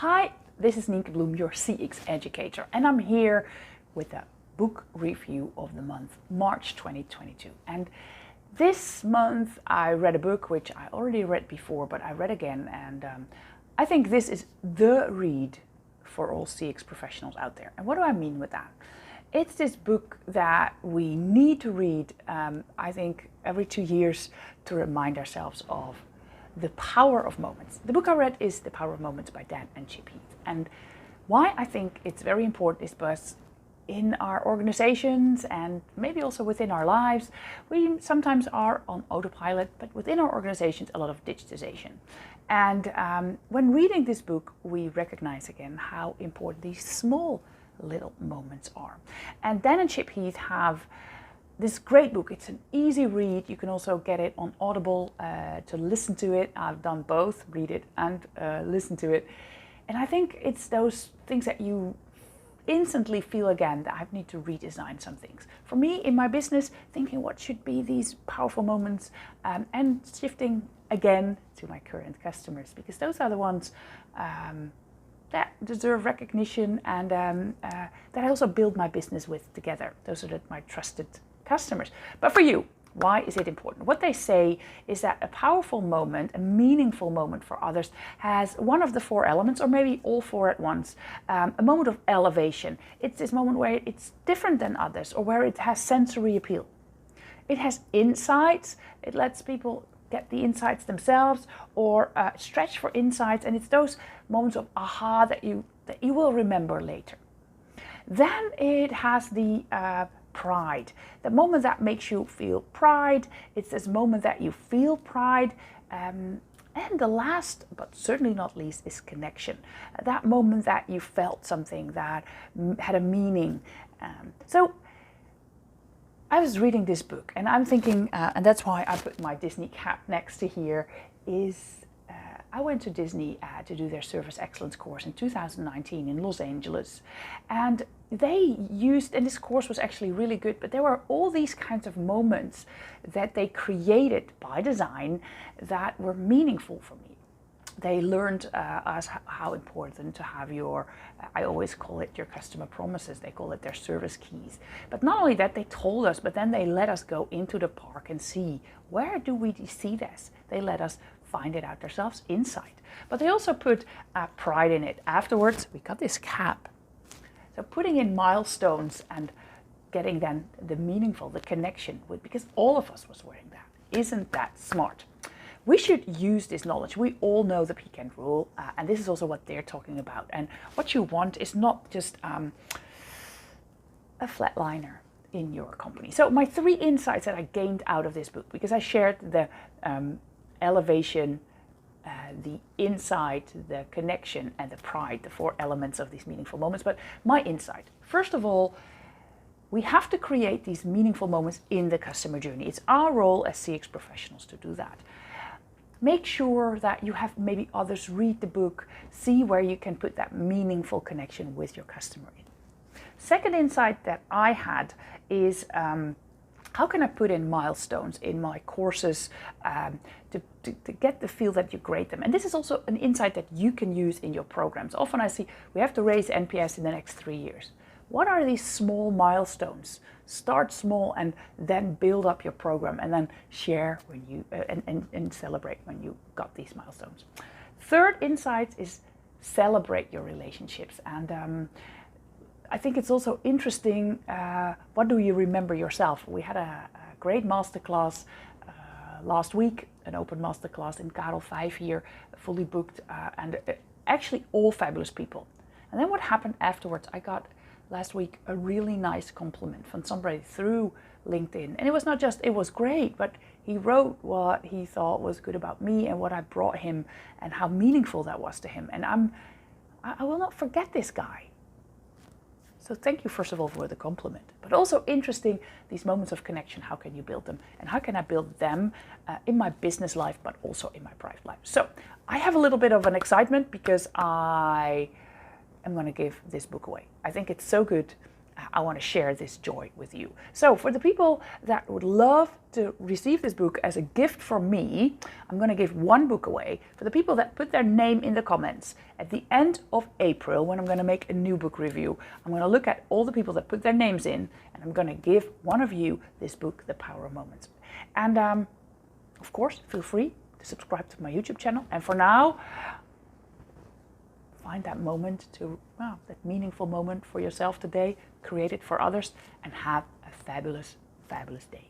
Hi, this is Nienke Bloem, your CX educator, and I'm here with a book review of the month, March 2022. And this month I read a book which I already read before, but I read again, and I think this is the read for all CX professionals out there. And what do I mean with that? It's this book that we need to read, I think, every 2 years to remind ourselves of the power of moments. The book I read is The Power of Moments by Dan and Chip Heath. And why I think it's very important is because in our organizations and maybe also within our lives, we sometimes are on autopilot, but within our organizations, a lot of digitization. And when reading this book, we recognize again how important these small little moments are. And Dan and Chip Heath have this great book. It's an easy read. You can also get it on Audible to listen to it. I've done both, read it and listen to it. And I think it's those things that you instantly feel again that I need to redesign some things. For me, in my business, thinking what should be these powerful moments and shifting again to my current customers, because those are the ones that deserve recognition and that I also build my business with together. Those are my trusted customers. But for you, why is it important? What they say is that a powerful moment, a meaningful moment for others, has one of the 4 elements, or maybe all 4 at once. A moment of elevation. It's this moment where it's different than others, or where it has sensory appeal. It has insights. It lets people get the insights themselves, or stretch for insights, and it's those moments of aha that you will remember later. Then it has the pride, the moment that makes you feel pride. It's this moment that you feel pride. And the last, but certainly not least, is connection. That moment that you felt something that had a meaning. So I was reading this book and I'm thinking, and that's why I put my Disney cap next to here, is I went to Disney to do their Service Excellence course in 2019 in Los Angeles. And they used, and this course was actually really good, but there were all these kinds of moments that they created by design that were meaningful for me. They learned us how important to have your, I always call it your customer promises, they call it their service keys. But not only that, they told us, but then they let us go into the park and see, where do we see this? They let us find it out ourselves, inside. But they also put pride in it. Afterwards, we got this cap. So putting in milestones and getting then the meaningful, the connection with, because all of us was wearing that. Isn't that smart? We should use this knowledge. We all know the peak and rule, and this is also what they're talking about. And what you want is not just a flatliner in your company. So my 3 insights that I gained out of this book, because I shared the elevation, the insight, the connection, and the pride, the 4 elements of these meaningful moments. But my insight, first of all, we have to create these meaningful moments in the customer journey. It's our role as CX professionals to do that. Make sure that you have maybe others read the book, see where you can put that meaningful connection with your customer in. Second insight that I had is how can I put in milestones in my courses to get the feel that you grade them? And this is also an insight that you can use in your programs. Often I see we have to raise NPS in the next 3 years. What are these small milestones? Start small and then build up your program, and then share when you and celebrate when you got these milestones. Third insight is celebrate your relationships. And I think it's also interesting, what do you remember yourself? We had a great masterclass last week, an open masterclass in Karel 5 here, fully booked, and actually all fabulous people. And then what happened afterwards, I got last week a really nice compliment from somebody through LinkedIn. And it was not just, it was great, but he wrote what he thought was good about me and what I brought him and how meaningful that was to him. And I will not forget this guy. So thank you, first of all, for the compliment. But also interesting, these moments of connection, how can you build them? And how can I build them in my business life, but also in my private life? So I have a little bit of an excitement because I am going to give this book away. I think it's so good. I want to share this joy with you. So for the people that would love to receive this book as a gift from me, I'm going to give one book away. For the people that put their name in the comments at the end of April, when I'm going to make a new book review, I'm going to look at all the people that put their names in, and I'm going to give one of you this book, The Power of Moments. And of course, feel free to subscribe to my YouTube channel. And for now, find that moment that meaningful moment for yourself today, create it for others, and have a fabulous, fabulous day.